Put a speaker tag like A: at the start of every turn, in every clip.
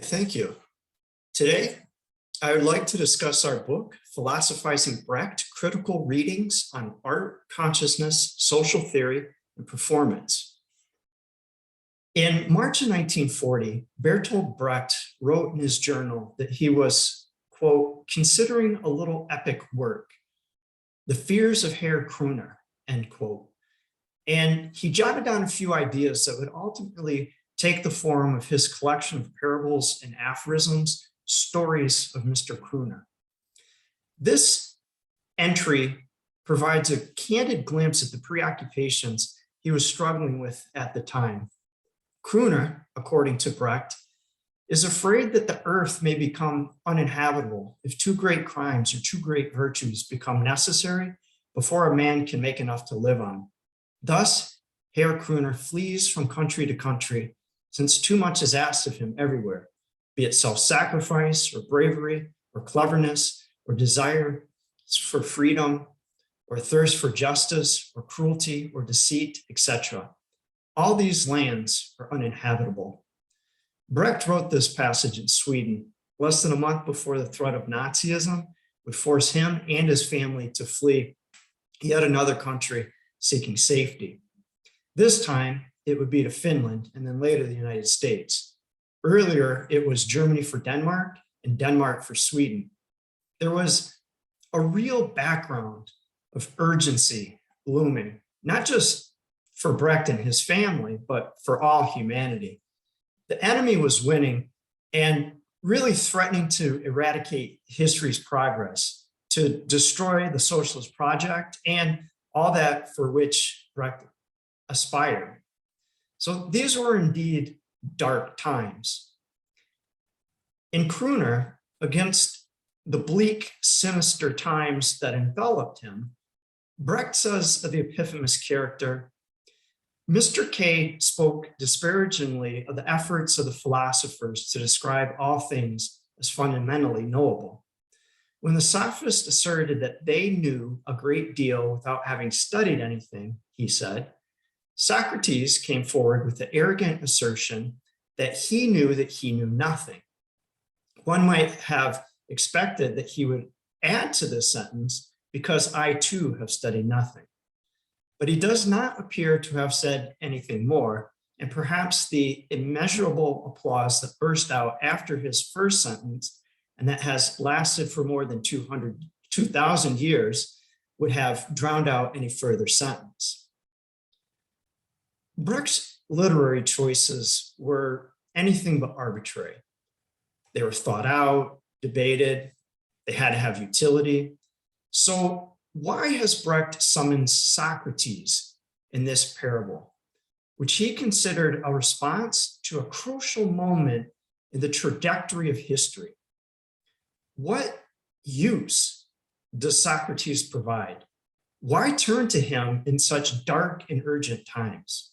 A: Thank you. Today, I would like to discuss our book, Philosophizing Brecht, Critical Readings on Art, Consciousness, Social Theory, and Performance. In March of 1940, Bertolt Brecht wrote in his journal that he was, quote, considering a little epic work, The Fears of Herr Kröner, end quote. And he jotted down a few ideas that would ultimately take the form of his collection of parables and aphorisms, Stories of Mr. Kröner. This entry provides a candid glimpse at the preoccupations he was struggling with at the time. Kröner, according to Brecht, is afraid that the earth may become uninhabitable if two great crimes or two great virtues become necessary before a man can make enough to live on. Thus, Herr Kröner flees from country to country, since too much is asked of him everywhere, be it self-sacrifice or bravery or cleverness or desire for freedom or thirst for justice or cruelty or deceit, etc. All these lands are uninhabitable. Brecht wrote this passage in Sweden, less than a month before the threat of Nazism would force him and his family to flee yet another country seeking safety. This time, it would be to Finland and then later the United States. Earlier, it was Germany for Denmark and Denmark for Sweden. There was a real background of urgency looming, not just for Brecht and his family, but for all humanity. The enemy was winning and really threatening to eradicate history's progress, to destroy the socialist project and all that for which Brecht aspired. So these were indeed dark times. In Kröner, against the bleak, sinister times that enveloped him, Brecht says of the Epiphanious character, Mr. K spoke disparagingly of the efforts of the philosophers to describe all things as fundamentally knowable. When the sophists asserted that they knew a great deal without having studied anything, he said, Socrates came forward with the arrogant assertion that he knew nothing. One might have expected that he would add to this sentence, because I too have studied nothing. But he does not appear to have said anything more, and perhaps the immeasurable applause that burst out after his first sentence, and that has lasted for more than 2,000 years, would have drowned out any further sentence. Brecht's literary choices were anything but arbitrary. They were thought out, debated, they had to have utility. So why has Brecht summoned Socrates in this parable, which he considered a response to a crucial moment in the trajectory of history? What use does Socrates provide? Why turn to him in such dark and urgent times?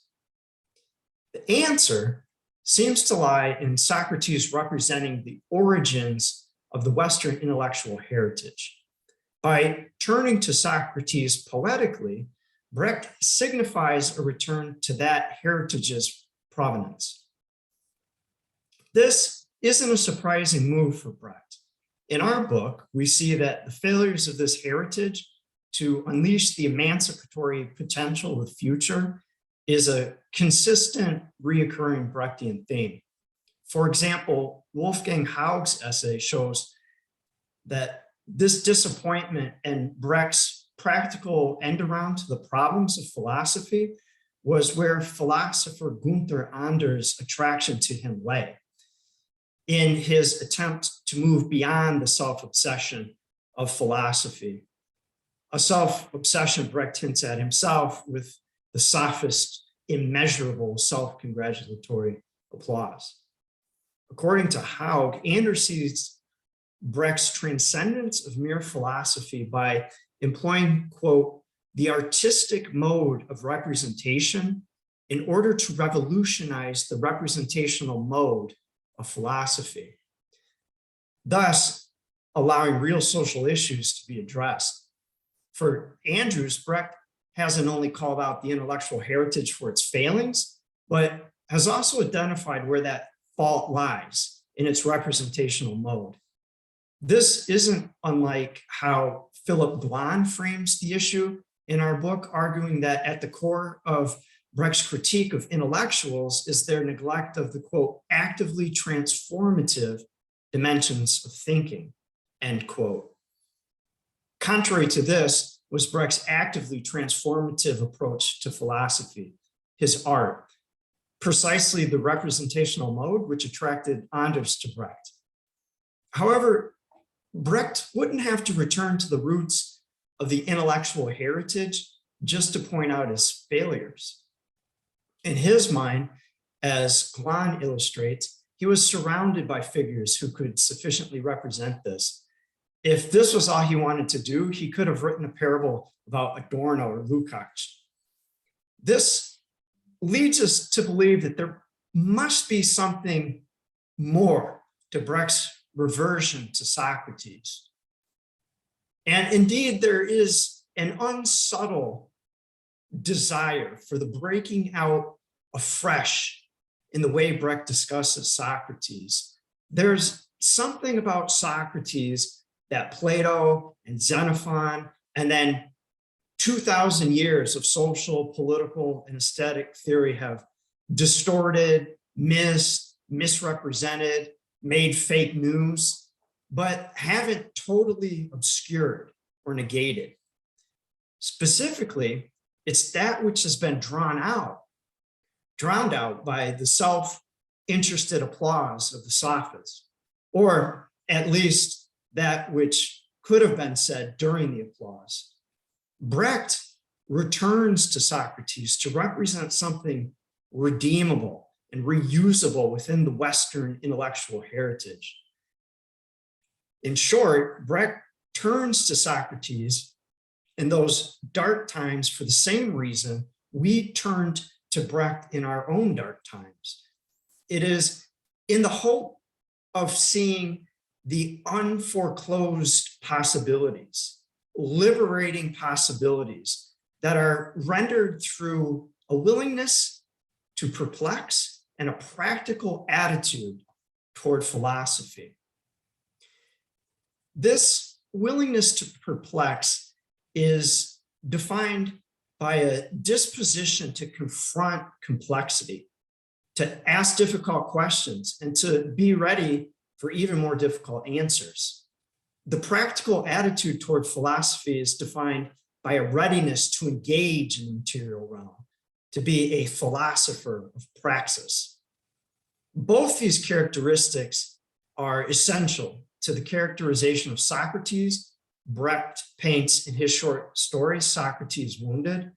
A: The answer seems to lie in Socrates representing the origins of the Western intellectual heritage. By turning to Socrates poetically, Brecht signifies a return to that heritage's provenance. This isn't a surprising move for Brecht. In our book, we see that the failures of this heritage to unleash the emancipatory potential of the future is a consistent, reoccurring Brechtian theme. For example, Wolfgang Haug's essay shows that this disappointment and Brecht's practical end around to the problems of philosophy was where philosopher Gunther Ander's attraction to him lay, in his attempt to move beyond the self-obsession of philosophy, a self-obsession Brecht hints at himself with the sophist, immeasurable self-congratulatory applause. According to Haug, Anders sees Brecht's transcendence of mere philosophy by employing, quote, the artistic mode of representation in order to revolutionize the representational mode of philosophy, thus allowing real social issues to be addressed. For Andrews, Brecht hasn't only called out the intellectual heritage for its failings, but has also identified where that fault lies in its representational mode. This isn't unlike how Philip Blon frames the issue in our book, arguing that at the core of Brecht's critique of intellectuals is their neglect of the, quote, actively transformative dimensions of thinking, end quote. Contrary to this was Brecht's actively transformative approach to philosophy, his art, precisely the representational mode which attracted Anders to Brecht. However, Brecht wouldn't have to return to the roots of the intellectual heritage just to point out his failures. In his mind, as Glahn illustrates, he was surrounded by figures who could sufficiently represent this. If this was all he wanted to do, he could have written a parable about Adorno or Lukács. This leads us to believe that there must be something more to Brecht's reversion to Socrates. And indeed, there is an unsubtle desire for the breaking out afresh in the way Brecht discusses Socrates. There's something about Socrates that Plato and Xenophon, and then 2,000 years of social, political, and aesthetic theory have distorted, misrepresented, made fake news, but haven't totally obscured or negated. Specifically, it's that which has been drowned out by the self-interested applause of the sophists, or at least that which could have been said during the applause. Brecht returns to Socrates to represent something redeemable and reusable within the Western intellectual heritage. In short, Brecht turns to Socrates in those dark times for the same reason we turned to Brecht in our own dark times. It is in the hope of seeing the unforeclosed possibilities, liberating possibilities that are rendered through a willingness to perplex and a practical attitude toward philosophy. This willingness to perplex is defined by a disposition to confront complexity, to ask difficult questions, and to be ready for even more difficult answers. The practical attitude toward philosophy is defined by a readiness to engage in the material realm, to be a philosopher of praxis. Both these characteristics are essential to the characterization of Socrates Brecht paints in his short story, Socrates Wounded,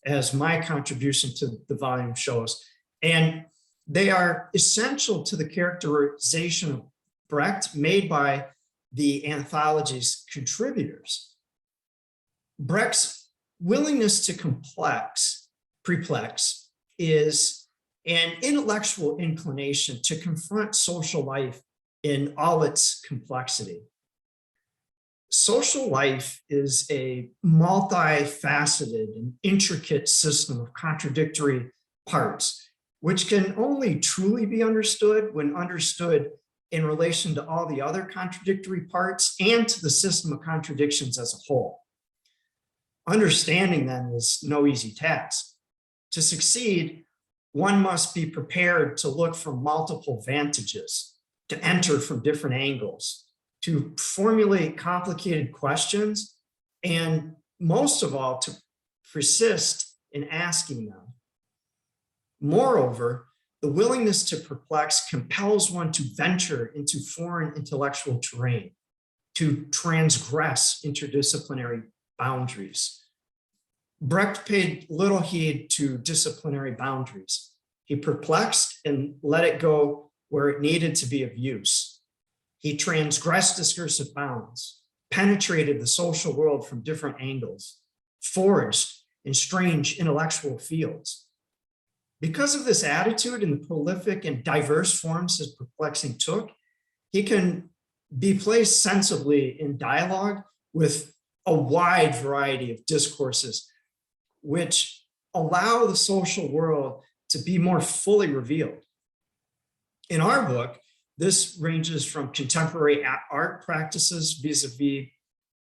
A: as my contribution to the volume shows. And they are essential to the characterization of Brecht made by the anthology's contributors. Brecht's willingness to perplex is an intellectual inclination to confront social life in all its complexity. Social life is a multifaceted and intricate system of contradictory parts, which can only truly be understood when understood in relation to all the other contradictory parts and to the system of contradictions as a whole. Understanding them is no easy task. To succeed, one must be prepared to look from multiple vantages, to enter from different angles, to formulate complicated questions, and most of all, to persist in asking them. Moreover, the willingness to perplex compels one to venture into foreign intellectual terrain, to transgress interdisciplinary boundaries. Brecht paid little heed to disciplinary boundaries. He perplexed and let it go where it needed to be of use. He transgressed discursive bounds, penetrated the social world from different angles, foraged in strange intellectual fields. Because of this attitude and the prolific and diverse forms his perplexing took, he can be placed sensibly in dialogue with a wide variety of discourses, which allow the social world to be more fully revealed. In our book, This ranges from contemporary art practices vis-a-vis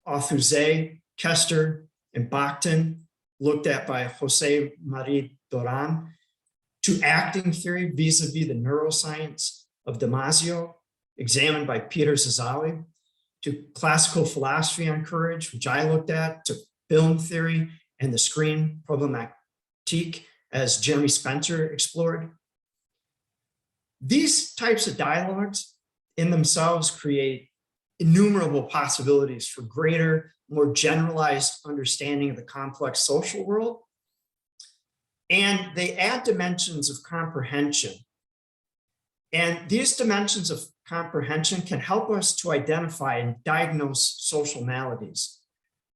A: Althusser, Kester, and Bakhtin, looked at by Jose Marie Duran, to acting theory vis-a-vis the neuroscience of Damasio, examined by Peter Zazali, to classical philosophy on courage, which I looked at, to film theory and the screen problematique, as Jeremy Spencer explored. These types of dialogues in themselves create innumerable possibilities for greater, more generalized understanding of the complex social world. And they add dimensions of comprehension. And these dimensions of comprehension can help us to identify and diagnose social maladies.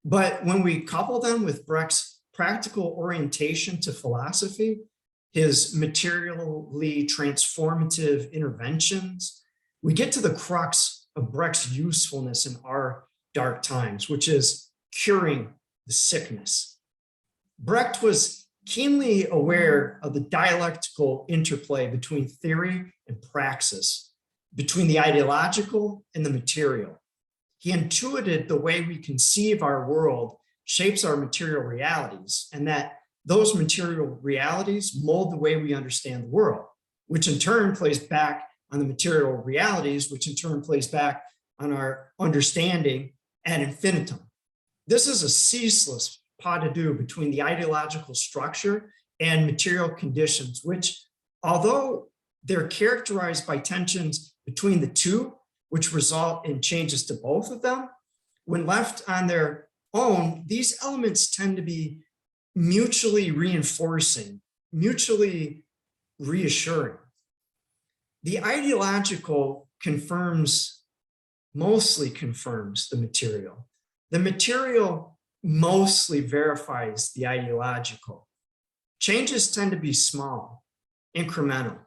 A: But when we couple them with Brecht's practical orientation to philosophy, his materially transformative interventions, we get to the crux of Brecht's usefulness in our dark times, which is curing the sickness. Brecht was keenly aware of the dialectical interplay between theory and praxis, between the ideological and the material. He intuited the way we conceive our world shapes our material realities, and that those material realities mold the way we understand the world, which in turn plays back on the material realities, which in turn plays back on our understanding ad infinitum. This is a ceaseless pas de deux between the ideological structure and material conditions, which, although they're characterized by tensions between the two, which result in changes to both of them, when left on their own, these elements tend to be mutually reinforcing, mutually reassuring. The ideological mostly confirms the material. The material mostly verifies the ideological. Changes tend to be small, incremental.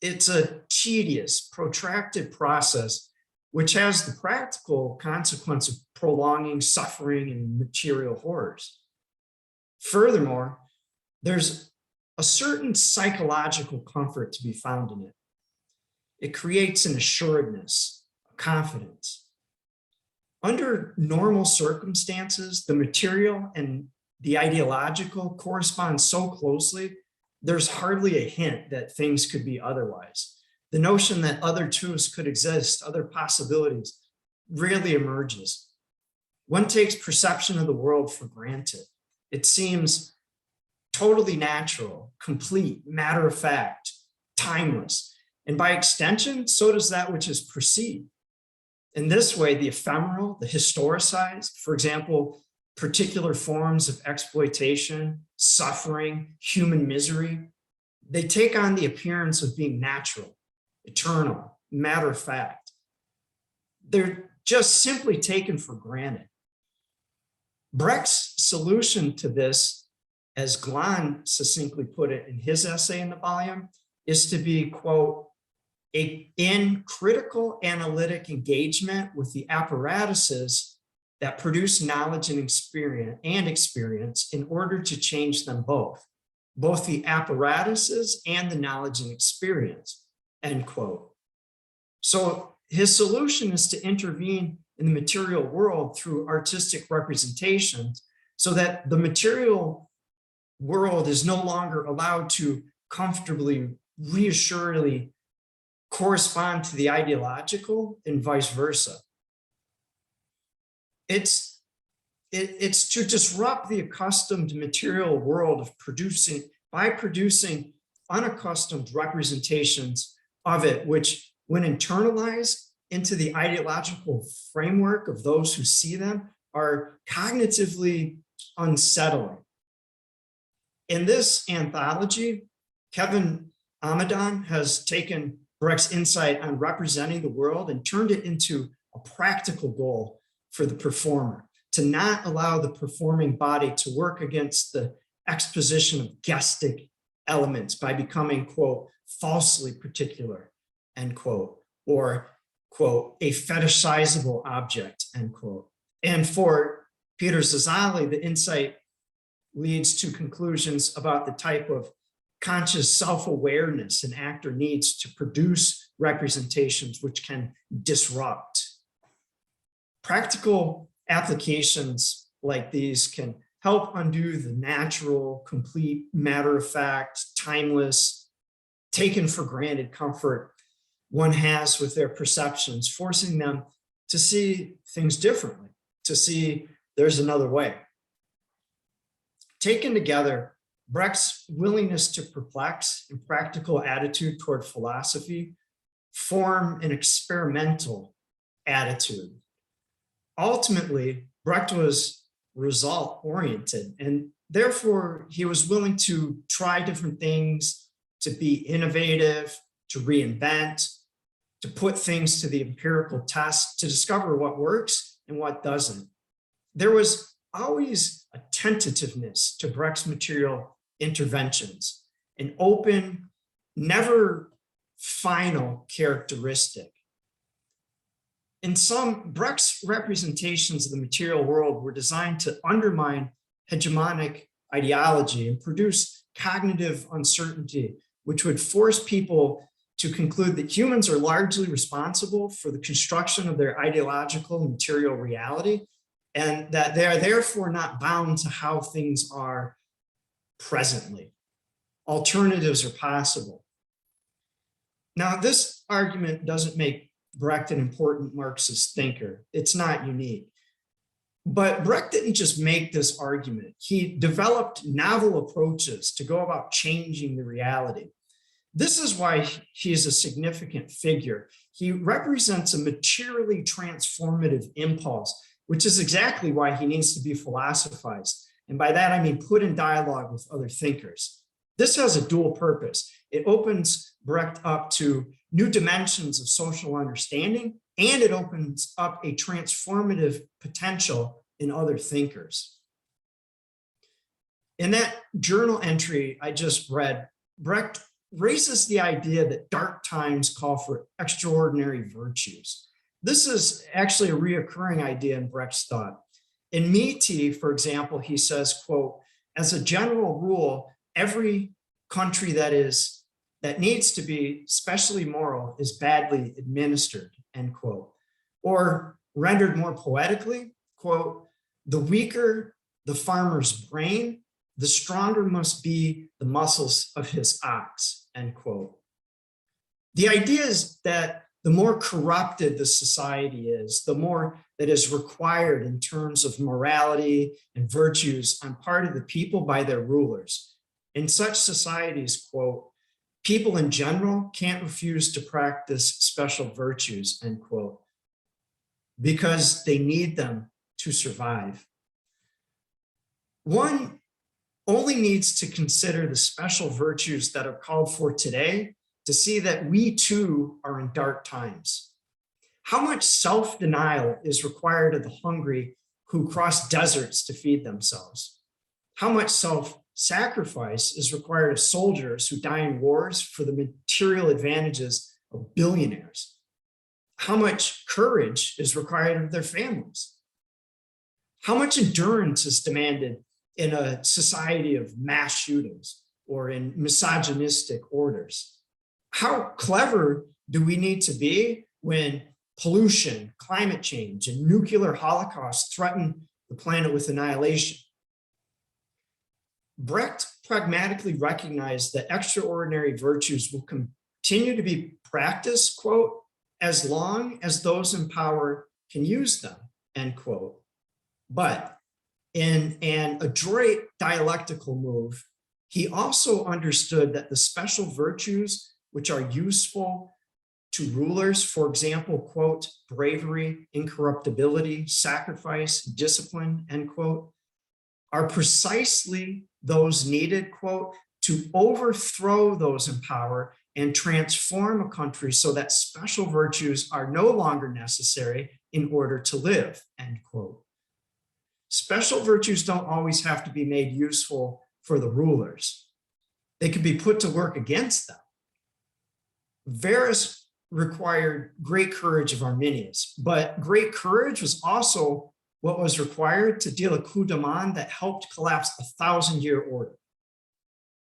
A: It's a tedious, protracted process, which has the practical consequence of prolonging suffering and material horrors. Furthermore, there's a certain psychological comfort to be found in it. It creates an assuredness, a confidence. Under normal circumstances, the material and the ideological correspond so closely, there's hardly a hint that things could be otherwise. The notion that other truths could exist, other possibilities, rarely emerges. One takes perception of the world for granted. It seems totally natural, complete, matter of fact, timeless. And by extension, so does that which is perceived. In this way, the ephemeral, the historicized, for example, particular forms of exploitation, suffering, human misery, they take on the appearance of being natural, eternal, matter of fact. They're just simply taken for granted. Brecht's solution to this, as Glan succinctly put it in his essay in the volume, is to be, quote, in critical analytic engagement with the apparatuses that produce knowledge and experience in order to change them both the apparatuses and the knowledge and experience, end quote. So his solution is to intervene in the material world through artistic representations so that the material world is no longer allowed to comfortably, reassuringly correspond to the ideological and vice versa. It's to disrupt the accustomed material world of producing unaccustomed representations of it, which when internalized into the ideological framework of those who see them are cognitively unsettling. In this anthology, Kevin Amadon has taken Brecht's insight on representing the world and turned it into a practical goal for the performer, to not allow the performing body to work against the exposition of gestic elements by becoming, quote, falsely particular, end quote, or, quote, a fetishizable object, end quote. And for Peter Zazali, the insight leads to conclusions about the type of conscious self-awareness an actor needs to produce representations which can disrupt. Practical applications like these can help undo the natural, complete, matter-of-fact, timeless, taken for granted comfort one has with their perceptions, forcing them to see things differently, to see there's another way. Taken together, Brecht's willingness to perplex and practical attitude toward philosophy form an experimental attitude. Ultimately, Brecht was result-oriented, and therefore he was willing to try different things, to be innovative, to reinvent, to put things to the empirical test, to discover what works and what doesn't. There was always a tentativeness to Brecht's material interventions, an open, never final characteristic. In some, Brecht's representations of the material world were designed to undermine hegemonic ideology and produce cognitive uncertainty, which would force people to conclude that humans are largely responsible for the construction of their ideological and material reality, and that they are therefore not bound to how things are presently. Alternatives are possible. Now, this argument doesn't make Brecht an important Marxist thinker. It's not unique. But Brecht didn't just make this argument. He developed novel approaches to go about changing the reality. This is why he is a significant figure. He represents a materially transformative impulse, which is exactly why he needs to be philosophized. And by that, I mean put in dialogue with other thinkers. This has a dual purpose. It opens Brecht up to new dimensions of social understanding, and it opens up a transformative potential in other thinkers. In that journal entry I just read, Brecht raises the idea that dark times call for extraordinary virtues. This is actually a reoccurring idea in Brecht's thought. In Meaty, for example, he says, quote, as a general rule, every country that needs to be specially moral is badly administered, end quote. Or rendered more poetically, quote, the weaker the farmer's brain, the stronger must be the muscles of his ox, end quote. The idea is that the more corrupted the society is, the more that is required in terms of morality and virtues on part of the people by their rulers. In such societies, quote, people in general can't refuse to practice special virtues, end quote, because they need them to survive. One only needs to consider the special virtues that are called for today to see that we too are in dark times. How much self-denial is required of the hungry who cross deserts to feed themselves? How much self-sacrifice is required of soldiers who die in wars for the material advantages of billionaires? How much courage is required of their families? How much endurance is demanded in a society of mass shootings or in misogynistic orders? How clever do we need to be when pollution, climate change, and nuclear holocaust threaten the planet with annihilation? Brecht pragmatically recognized that extraordinary virtues will continue to be practiced, quote, as long as those in power can use them, end quote. But in an adroit dialectical move, he also understood that the special virtues which are useful to rulers, for example, quote, bravery, incorruptibility, sacrifice, discipline, end quote, are precisely those needed, quote, to overthrow those in power and transform a country so that special virtues are no longer necessary in order to live, end quote. Special virtues don't always have to be made useful for the rulers. They can be put to work against them. Varus required great courage of Arminius, but great courage was also what was required to deal a coup de main that helped collapse a 1,000-year order.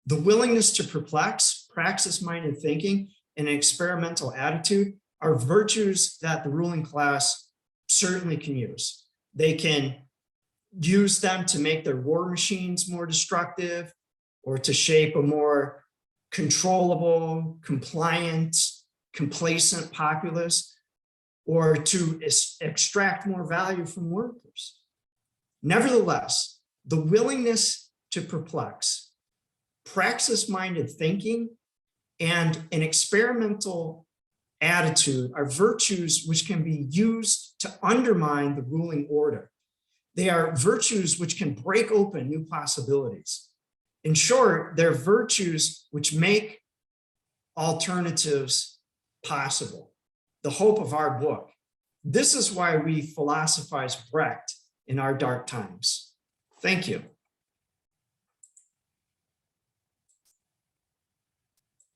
A: The willingness to perplex, praxis-minded thinking, and an experimental attitude are virtues that the ruling class certainly can use. They can use them to make their war machines more destructive, or to shape a more controllable, compliant, complacent populace, or to extract more value from workers. Nevertheless, the willingness to perplex, praxis-minded thinking, and an experimental attitude are virtues which can be used to undermine the ruling order. They are virtues which can break open new possibilities. In short, they're virtues which make alternatives possible. The hope of our book. This is why we philosophize Brecht in our dark times. Thank you.